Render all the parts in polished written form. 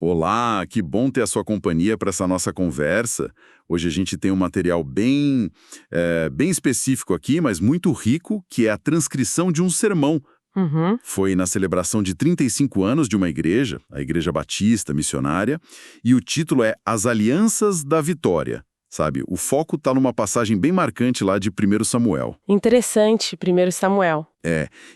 Olá, que bom ter a sua companhia para essa nossa conversa. Hoje a gente tem um material bem específico aqui, mas muito rico, que é a transcrição de um sermão. Uhum. Foi na celebração de 35 anos de uma igreja, a Igreja Batista Missionária, e o título é As Alianças da Vitória. Sabe, o foco está numa passagem bem marcante lá de 1 Samuel. Interessante, 1 Samuel.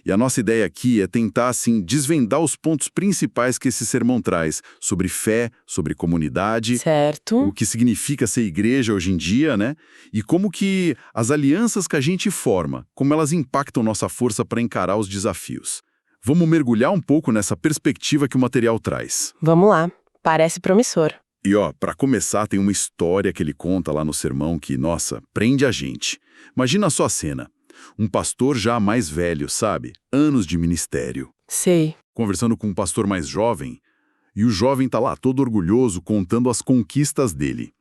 E a nossa ideia aqui é tentar, assim, desvendar os pontos principais que esse sermão traz sobre fé, sobre comunidade, Certo. o que significa ser igreja hoje em dia, né? E como que as alianças que a gente forma, como elas impactam nossa força para encarar os desafios. Vamos mergulhar um pouco nessa perspectiva que o material traz. Vamos lá. Parece promissor. E para começar, tem uma história que ele conta lá no sermão que, nossa, prende a gente. Imagina só a cena. Um pastor já mais velho, sabe? Anos de ministério. Sei. Conversando com um pastor mais jovem, e o jovem tá lá todo orgulhoso contando as conquistas dele.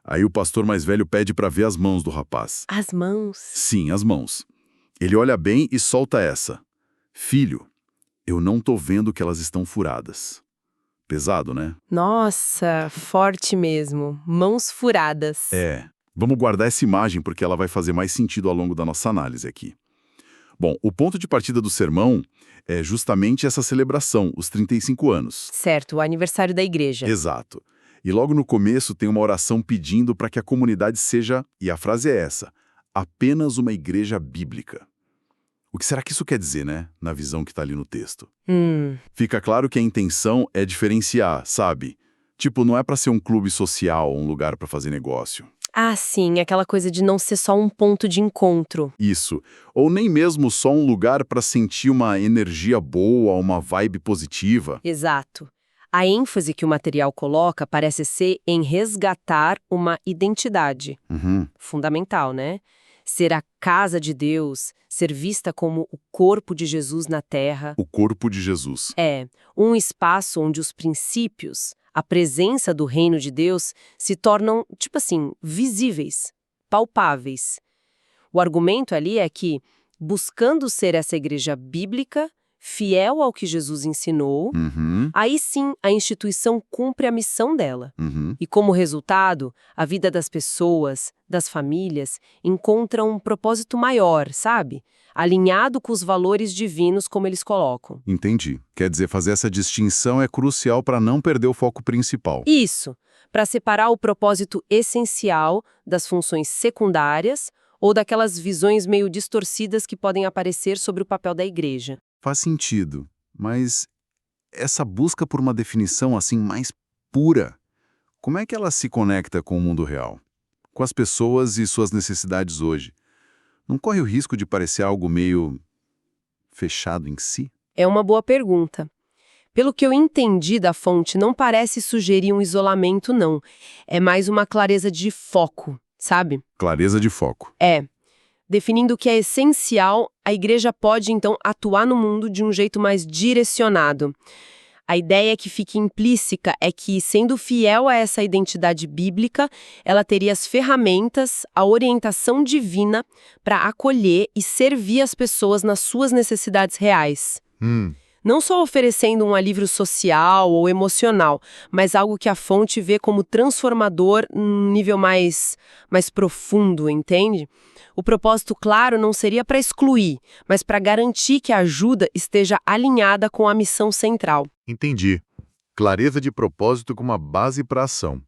Aí o pastor mais velho pede para ver as mãos do rapaz. As mãos. Sim, as mãos. Ele olha bem e solta essa. Filho, eu não tô vendo que elas estão furadas. Pesado, né? Nossa, forte mesmo. Mãos furadas. Vamos guardar essa imagem porque ela vai fazer mais sentido ao longo da nossa análise aqui. Bom, o ponto de partida do sermão é justamente essa celebração, os 35 anos. Certo, o aniversário da igreja. Exato. E logo no começo tem uma oração pedindo para que a comunidade seja, e a frase é essa, apenas uma igreja bíblica. O que será que isso quer dizer, né, na visão que está ali no texto? Fica claro que a intenção é diferenciar, sabe? Tipo, não é para ser um clube social, um lugar para fazer negócio. Ah, sim, aquela coisa de não ser só um ponto de encontro. Isso. Ou nem mesmo só um lugar para sentir uma energia boa, uma vibe positiva. Exato. A ênfase que o material coloca parece ser em resgatar uma identidade. Fundamental, né? Ser a casa de Deus, ser vista como o corpo de Jesus na Terra. O corpo de Jesus. É, um espaço onde os princípios, a presença do reino de Deus se tornam, tipo assim, visíveis, palpáveis. O argumento ali é que, buscando ser essa igreja bíblica, fiel ao que Jesus ensinou, aí sim a instituição cumpre a missão dela. E como resultado, a vida das pessoas, das famílias, encontra um propósito maior, sabe? Alinhado com os valores divinos como eles colocam. Entendi. Quer dizer, fazer essa distinção é crucial para não perder o foco principal. Isso, para separar o propósito essencial das funções secundárias ou daquelas visões meio distorcidas que podem aparecer sobre o papel da igreja. Faz sentido, mas essa busca por uma definição assim mais pura, como é que ela se conecta com o mundo real? Com as pessoas e suas necessidades hoje? Não corre o risco de parecer algo meio fechado em si? É uma boa pergunta. Pelo que eu entendi da fonte, não parece sugerir um isolamento, não. É mais uma clareza de foco, sabe? Clareza de foco. Definindo o que é essencial, a igreja pode, então, atuar no mundo de um jeito mais direcionado. A ideia que fica implícita é que, sendo fiel a essa identidade bíblica, ela teria as ferramentas, a orientação divina para acolher e servir as pessoas nas suas necessidades reais. Não só oferecendo um alívio social ou emocional, mas algo que a fonte vê como transformador num nível mais profundo, entende? O propósito, claro, não seria para excluir, mas para garantir que a ajuda esteja alinhada com a missão central. Entendi. Clareza de propósito como uma base para a ação.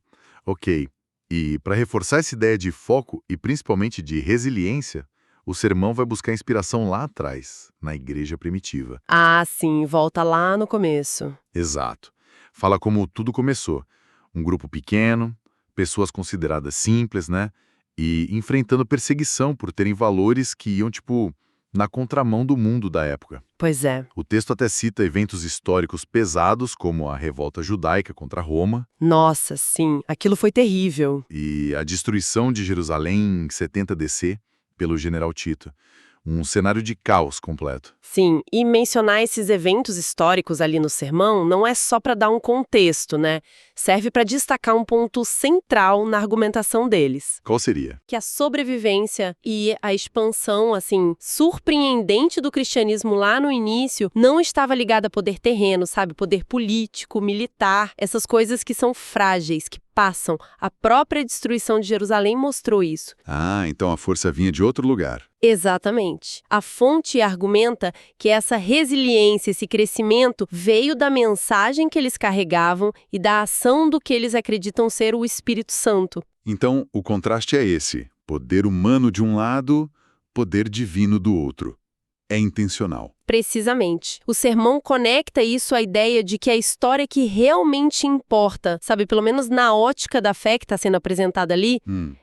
Ok. E para reforçar essa ideia de foco e principalmente de resiliência, o sermão vai buscar inspiração lá atrás, na igreja primitiva. Ah, sim, volta lá no começo. Exato. Fala como tudo começou. Um grupo pequeno, pessoas consideradas simples, né? E enfrentando perseguição por terem valores que iam, na contramão do mundo da época. Pois é. O texto até cita eventos históricos pesados, como a revolta judaica contra Roma Nossa, sim, aquilo foi terrível. e a destruição de Jerusalém em 70 DC pelo general Tito. Um cenário de caos completo. Sim, e mencionar esses eventos históricos ali no sermão não é só para dar um contexto, né? Serve para destacar um ponto central na argumentação deles. Qual seria? Que a sobrevivência e a expansão, assim, surpreendente do cristianismo lá no início não estava ligada a poder terreno, sabe? Poder político, militar, essas coisas que são frágeis, que passam. A própria destruição de Jerusalém mostrou isso. Ah, então a força vinha de outro lugar. Exatamente. A fonte argumenta que essa resiliência, esse crescimento, veio da mensagem que eles carregavam e da ação do que eles acreditam ser o Espírito Santo. Então, o contraste é esse. Poder humano de um lado, poder divino do outro. É intencional. Precisamente. O sermão conecta isso à ideia de que a história que realmente importa, sabe, pelo menos na ótica da fé que está sendo apresentada ali,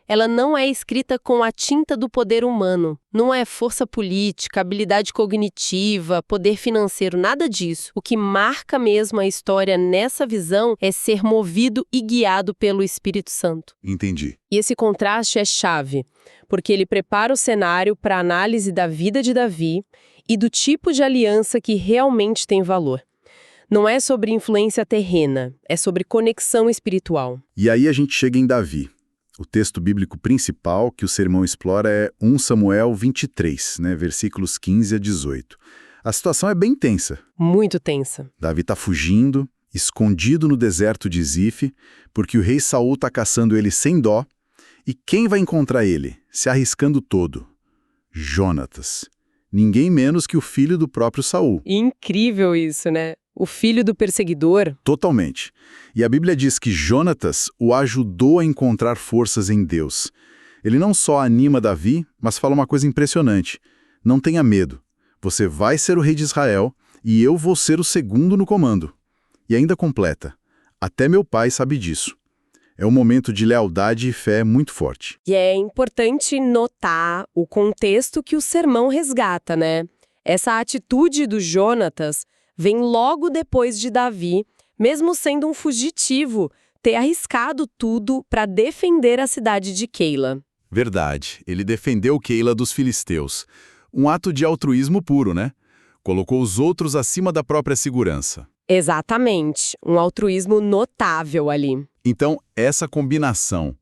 ela não é escrita com a tinta do poder humano. Não é força política, habilidade cognitiva, poder financeiro, nada disso. O que marca mesmo a história nessa visão é ser movido e guiado pelo Espírito Santo. Entendi. E esse contraste é chave, porque ele prepara o cenário para a análise da vida de Davi e do tipo de aliança que realmente tem valor. Não é sobre influência terrena, é sobre conexão espiritual. E aí a gente chega em Davi. O texto bíblico principal que o sermão explora é 1 Samuel 23, versículos 15 a 18. A situação é bem tensa. Muito tensa. Davi está fugindo, escondido no deserto de Zife, porque o rei Saul está caçando ele sem dó. E quem vai encontrar ele, se arriscando todo? Jonatas. Ninguém menos que o filho do próprio Saul. Incrível isso, né? O filho do perseguidor. Totalmente. E a Bíblia diz que Jonatas o ajudou a encontrar forças em Deus. Ele não só anima Davi, mas fala uma coisa impressionante. Não tenha medo. Você vai ser o rei de Israel e eu vou ser o segundo no comando. E ainda completa. Até meu pai sabe disso. É um momento de lealdade e fé muito forte. E é importante notar o contexto que o sermão resgata, né? Essa atitude do Jonatas vem logo depois de Davi, mesmo sendo um fugitivo, ter arriscado tudo para defender a cidade de Keila. Verdade. Ele defendeu Keila dos filisteus. Um ato de altruísmo puro, né? Colocou os outros acima da própria segurança. Exatamente. Um altruísmo notável ali. Então, essa combinação,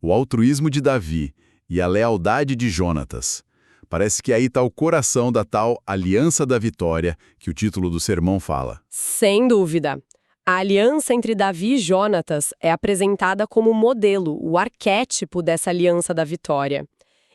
o altruísmo de Davi e a lealdade de Jonatas, parece que aí está o coração da tal Aliança da Vitória que o título do sermão fala. Sem dúvida. A aliança entre Davi e Jonatas é apresentada como modelo, o arquétipo dessa Aliança da Vitória.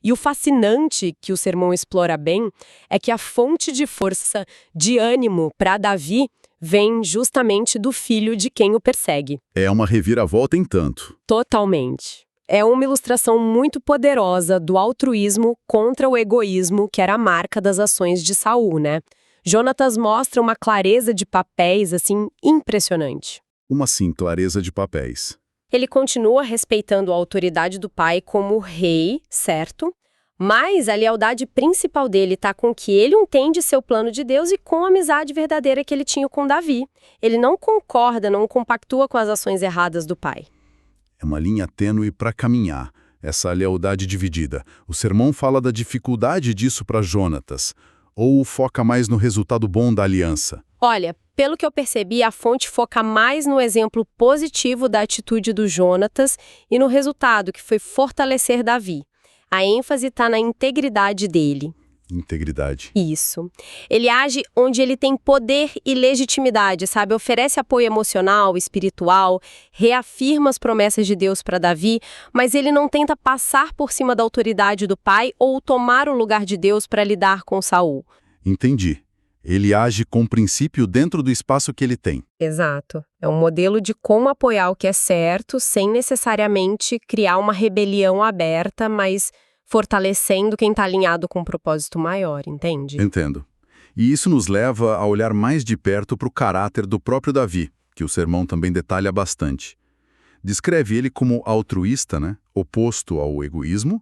E o fascinante que o sermão explora bem é que a fonte de força, de ânimo para Davi, vem justamente do filho de quem o persegue. É uma reviravolta em tanto. Totalmente. É uma ilustração muito poderosa do altruísmo contra o egoísmo, que era a marca das ações de Saul, né? Jonatas mostra uma clareza de papéis, assim, impressionante. Uma, sim, clareza de papéis. Ele continua respeitando a autoridade do pai como rei, certo? Mas a lealdade principal dele está com que ele entende seu plano de Deus e com a amizade verdadeira que ele tinha com Davi. Ele não concorda, não compactua com as ações erradas do pai. É uma linha tênue para caminhar, essa lealdade dividida. O sermão fala da dificuldade disso para Jonatas, ou foca mais no resultado bom da aliança? Olha, pelo que eu percebi, a fonte foca mais no exemplo positivo da atitude do Jonatas e no resultado, que foi fortalecer Davi. A ênfase está na integridade dele. Integridade. Isso. Ele age onde ele tem poder e legitimidade, sabe? Oferece apoio emocional, espiritual, reafirma as promessas de Deus para Davi, mas ele não tenta passar por cima da autoridade do pai ou tomar o lugar de Deus para lidar com Saul. Entendi. Ele age com princípio dentro do espaço que ele tem. Exato. É um modelo de como apoiar o que é certo, sem necessariamente criar uma rebelião aberta, mas fortalecendo quem está alinhado com um propósito maior, entende? Entendo. E isso nos leva a olhar mais de perto para o caráter do próprio Davi, que o sermão também detalha bastante. Descreve ele como altruísta, oposto ao egoísmo,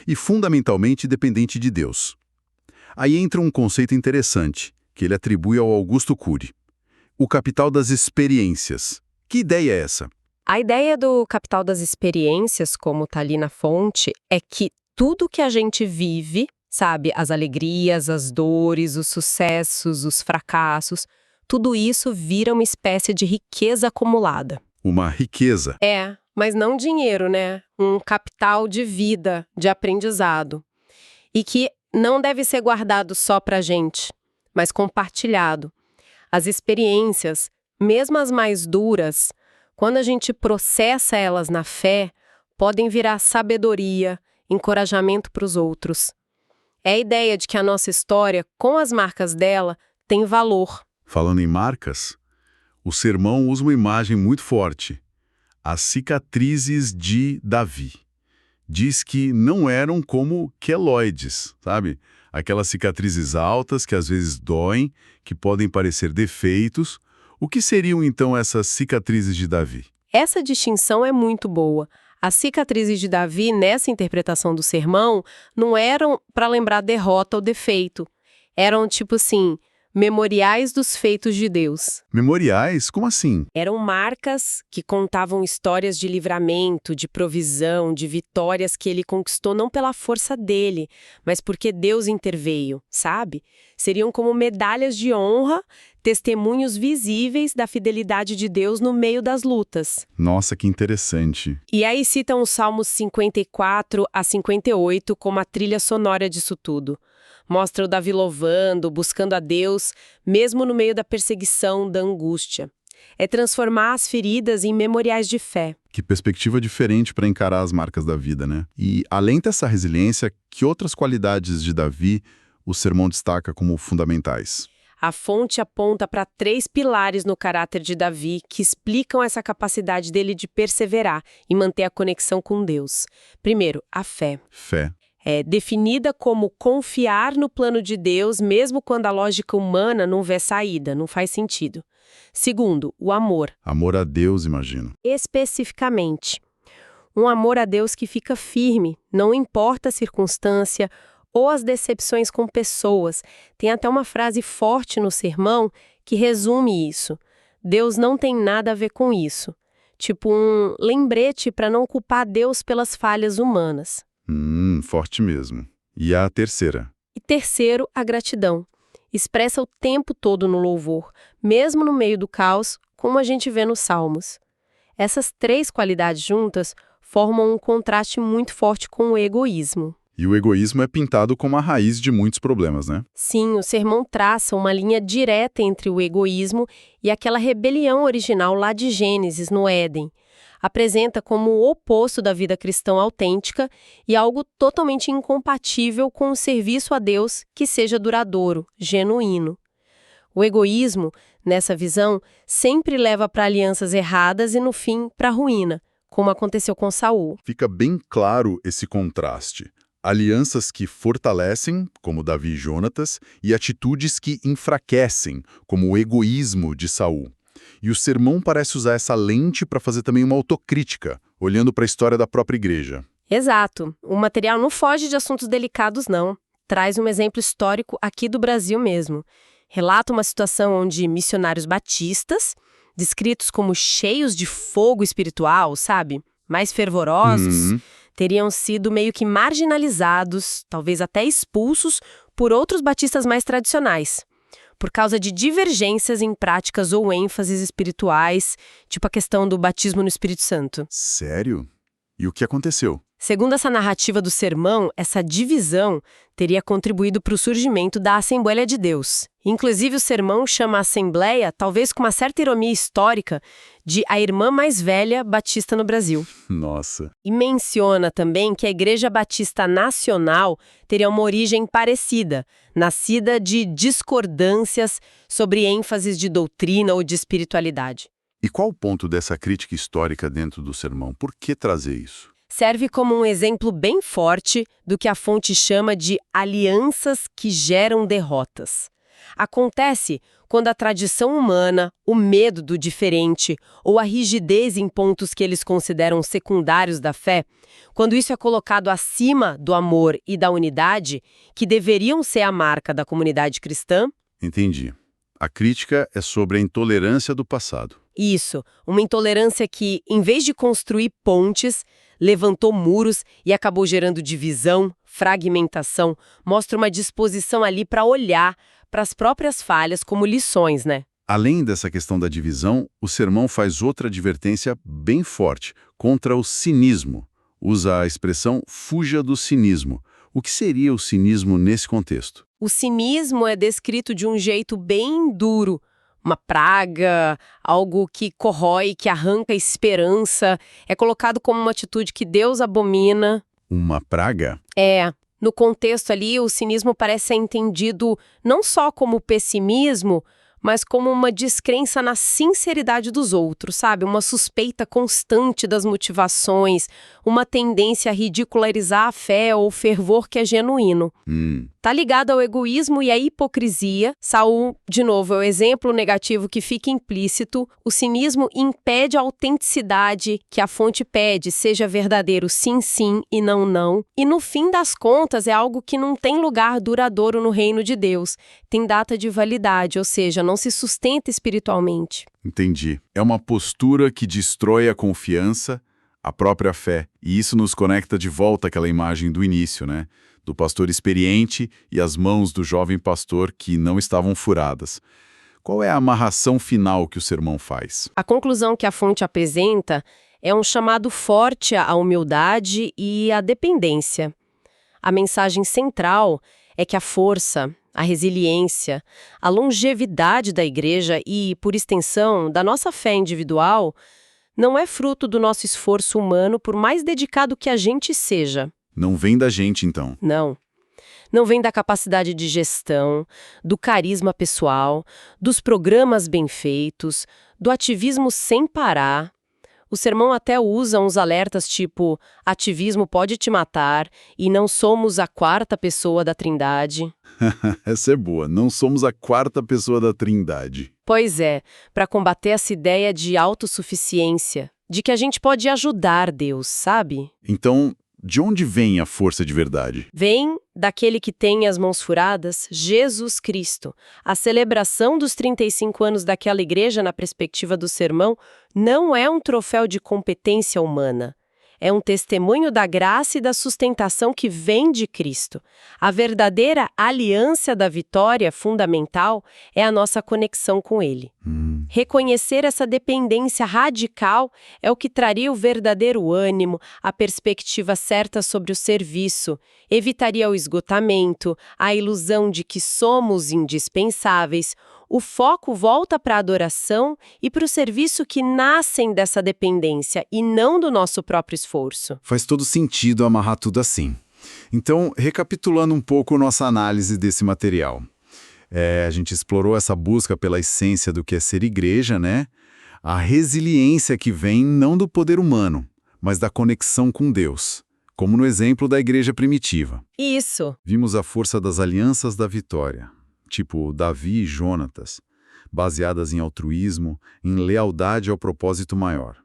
e fundamentalmente dependente de Deus. Aí entra um conceito interessante, que ele atribui ao Augusto Cury. O capital das experiências. Que ideia é essa? A ideia do capital das experiências, como está ali na fonte, é que tudo que a gente vive Sabe, as alegrias, as dores, os sucessos, os fracassos, tudo isso vira uma espécie de riqueza acumulada. Uma riqueza. É, mas não dinheiro, né? Um capital de vida, de aprendizado. E que não deve ser guardado só pra gente, mas compartilhado. As experiências, mesmo as mais duras, quando a gente processa elas na fé, podem virar sabedoria, encorajamento para os outros. É a ideia de que a nossa história, com as marcas dela, tem valor. Falando em marcas, o sermão usa uma imagem muito forte. As cicatrizes de Davi. Diz que não eram como queloides, sabe? Aquelas cicatrizes altas que às vezes doem, que podem parecer defeitos. O que seriam então essas cicatrizes de Davi? Essa distinção é muito boa. As cicatrizes de Davi, nessa interpretação do sermão, não eram para lembrar derrota ou defeito. Eram tipo assim, memoriais dos feitos de Deus. Memoriais? Como assim? Eram marcas que contavam histórias de livramento, de provisão, de vitórias que ele conquistou não pela força dele, mas porque Deus interveio, sabe? Seriam como medalhas de honra, testemunhos visíveis da fidelidade de Deus no meio das lutas. Nossa, que interessante. E aí citam os Salmos 54 a 58 como a trilha sonora disso tudo. Mostra o Davi louvando, buscando a Deus, mesmo no meio da perseguição, da angústia. É transformar as feridas em memoriais de fé. Que perspectiva diferente para encarar as marcas da vida, né? E, além dessa resiliência, que outras qualidades de Davi o sermão destaca como fundamentais? A fonte aponta para 3 pilares no caráter de Davi que explicam essa capacidade dele de perseverar e manter a conexão com Deus. Primeiro, a fé. Fé. É definida como confiar no plano de Deus, mesmo quando a lógica humana não vê saída, não faz sentido. Segundo, o amor. Amor a Deus, imagino. Especificamente, um amor a Deus que fica firme, não importa a circunstância ou as decepções com pessoas. Tem até uma frase forte no sermão que resume isso. Deus não tem nada a ver com isso. Tipo um lembrete para não culpar Deus pelas falhas humanas. Forte mesmo. E a terceira? E terceiro, a gratidão. Expressa o tempo todo no louvor, mesmo no meio do caos, como a gente vê nos Salmos. Essas 3 qualidades juntas formam um contraste muito forte com o egoísmo. E o egoísmo é pintado como a raiz de muitos problemas, né? Sim, o sermão traça uma linha direta entre o egoísmo e aquela rebelião original lá de Gênesis, no Éden. Apresenta como o oposto da vida cristã autêntica e algo totalmente incompatível com o serviço a Deus que seja duradouro, genuíno. O egoísmo, nessa visão, sempre leva para alianças erradas e, no fim, para a ruína, como aconteceu com Saul. Fica bem claro esse contraste. Alianças que fortalecem, como Davi e Jonatas, e atitudes que enfraquecem, como o egoísmo de Saul. E o sermão parece usar essa lente para fazer também uma autocrítica, olhando para a história da própria igreja. Exato. O material não foge de assuntos delicados, não. Traz um exemplo histórico aqui do Brasil mesmo. Relata uma situação onde missionários batistas, descritos como cheios de fogo espiritual, sabe? Mais fervorosos, teriam sido meio que marginalizados, talvez até expulsos, por outros batistas mais tradicionais, por causa de divergências em práticas ou ênfases espirituais, tipo a questão do batismo no Espírito Santo. Sério? E o que aconteceu? Segundo essa narrativa do sermão, essa divisão teria contribuído para o surgimento da Assembleia de Deus. Inclusive, o sermão chama a Assembleia, talvez com uma certa ironia histórica, de a irmã mais velha batista no Brasil. Nossa. E menciona também que a Igreja Batista Nacional teria uma origem parecida, nascida de discordâncias sobre ênfases de doutrina ou de espiritualidade. E qual o ponto dessa crítica histórica dentro do sermão? Por que trazer isso? Serve como um exemplo bem forte do que a fonte chama de alianças que geram derrotas. Acontece quando a tradição humana, o medo do diferente ou a rigidez em pontos que eles consideram secundários da fé, quando isso é colocado acima do amor e da unidade, que deveriam ser a marca da comunidade cristã. Entendi. A crítica é sobre a intolerância do passado. Isso, uma intolerância que, em vez de construir pontes, levantou muros e acabou gerando divisão, fragmentação mostra uma disposição ali para olhar para as próprias falhas como lições, né? Além dessa questão da divisão, o sermão faz outra advertência bem forte contra o cinismo. Usa a expressão fuja do cinismo. O que seria o cinismo nesse contexto? O cinismo é descrito de um jeito bem duro, uma praga, algo que corrói, que arranca a esperança, é colocado como uma atitude que Deus abomina. Uma praga? No contexto ali, o cinismo parece ser entendido não só como pessimismo, mas como uma descrença na sinceridade dos outros, sabe? Uma suspeita constante das motivações, uma tendência a ridicularizar a fé ou o fervor que é genuíno. Tá ligado ao egoísmo e à hipocrisia. Saul, de novo, é o exemplo negativo que fica implícito. O cinismo impede a autenticidade que a fonte pede, seja verdadeiro sim, sim e não, não. E no fim das contas é algo que não tem lugar duradouro no reino de Deus. Tem data de validade, ou seja, não se sustenta espiritualmente. Entendi. É uma postura que destrói a confiança, a própria fé. E isso nos conecta de volta àquela imagem do início, né? Do pastor experiente e as mãos do jovem pastor que não estavam furadas. Qual é a amarração final que o sermão faz? A conclusão que a fonte apresenta é um chamado forte à humildade e à dependência. A mensagem central é que a força, a resiliência, a longevidade da igreja e, por extensão, da nossa fé individual, não é fruto do nosso esforço humano, por mais dedicado que a gente seja. Não vem da gente, então. Não. Não vem da capacidade de gestão, do carisma pessoal, dos programas bem feitos, do ativismo sem parar. O sermão até usa uns alertas tipo ativismo pode te matar e não somos a quarta pessoa da Trindade. Essa é boa. Não somos a quarta pessoa da Trindade. Pois é, para combater essa ideia de autossuficiência, de que a gente pode ajudar Deus, sabe? Então, de onde vem a força de verdade? Vem daquele que tem as mãos furadas, Jesus Cristo. A celebração dos 35 anos daquela igreja na perspectiva do sermão não é um troféu de competência humana. É um testemunho da graça e da sustentação que vem de Cristo. A verdadeira aliança da vitória fundamental é a nossa conexão com Ele. Reconhecer essa dependência radical é o que traria o verdadeiro ânimo, a perspectiva certa sobre o serviço, evitaria o esgotamento, a ilusão de que somos indispensáveis. O foco volta para a adoração e para o serviço que nascem dessa dependência e não do nosso próprio esforço. Faz todo sentido amarrar tudo assim. Então, recapitulando um pouco nossa análise desse material. A gente explorou essa busca pela essência do que é ser igreja, né? A resiliência que vem não do poder humano, mas da conexão com Deus, como no exemplo da igreja primitiva. Isso. Vimos a força das alianças da vitória, tipo Davi e Jonatas, baseadas em altruísmo, em lealdade ao propósito maior.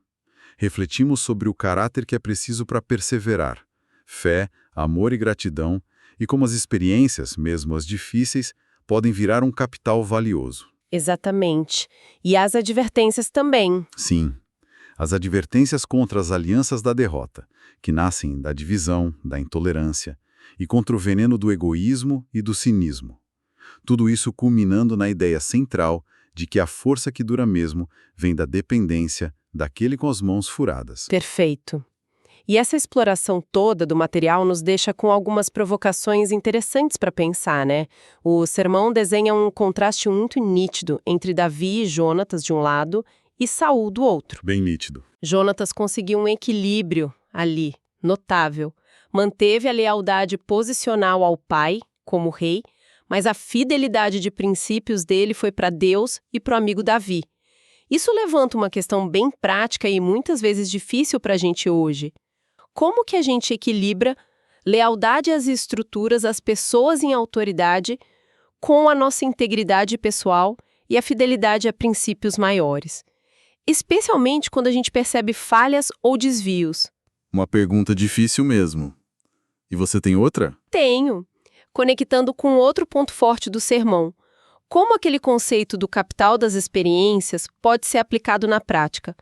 Refletimos sobre o caráter que é preciso para perseverar, fé, amor e gratidão, e como as experiências, mesmo as difíceis, podem virar um capital valioso. Exatamente. E as advertências também. Sim, as advertências contra as alianças da derrota, que nascem da divisão, da intolerância, e contra o veneno do egoísmo e do cinismo. Tudo isso culminando na ideia central de que a força que dura mesmo vem da dependência daquele com as mãos furadas. Perfeito. E essa exploração toda do material nos deixa com algumas provocações interessantes para pensar, né? O sermão desenha um contraste muito nítido entre Davi e Jonatas de um lado e Saul do outro. Bem nítido. Jonatas conseguiu um equilíbrio ali, notável. Manteve a lealdade posicional ao pai, como rei, mas a fidelidade de princípios dele foi para Deus e para o amigo Davi. Isso levanta uma questão bem prática e muitas vezes difícil para a gente hoje. Como que a gente equilibra lealdade às estruturas, às pessoas em autoridade, com a nossa integridade pessoal e a fidelidade a princípios maiores? Especialmente quando a gente percebe falhas ou desvios. Uma pergunta difícil mesmo. E você tem outra? Tenho. Conectando com outro ponto forte do sermão. Como aquele conceito do capital das experiências pode ser aplicado na prática?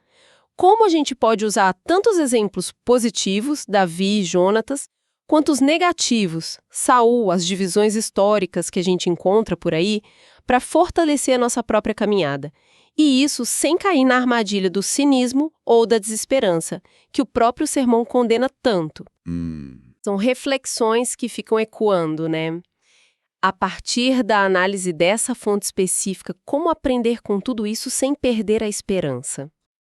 Como a gente pode usar tantos exemplos positivos, Davi e Jonatas, quanto os negativos, Saul, as divisões históricas que a gente encontra por aí, para fortalecer a nossa própria caminhada. E isso sem cair na armadilha do cinismo ou da desesperança, que o próprio sermão condena tanto. São reflexões que ficam ecoando, né? A partir da análise dessa fonte específica, como aprender com tudo isso sem perder a esperança?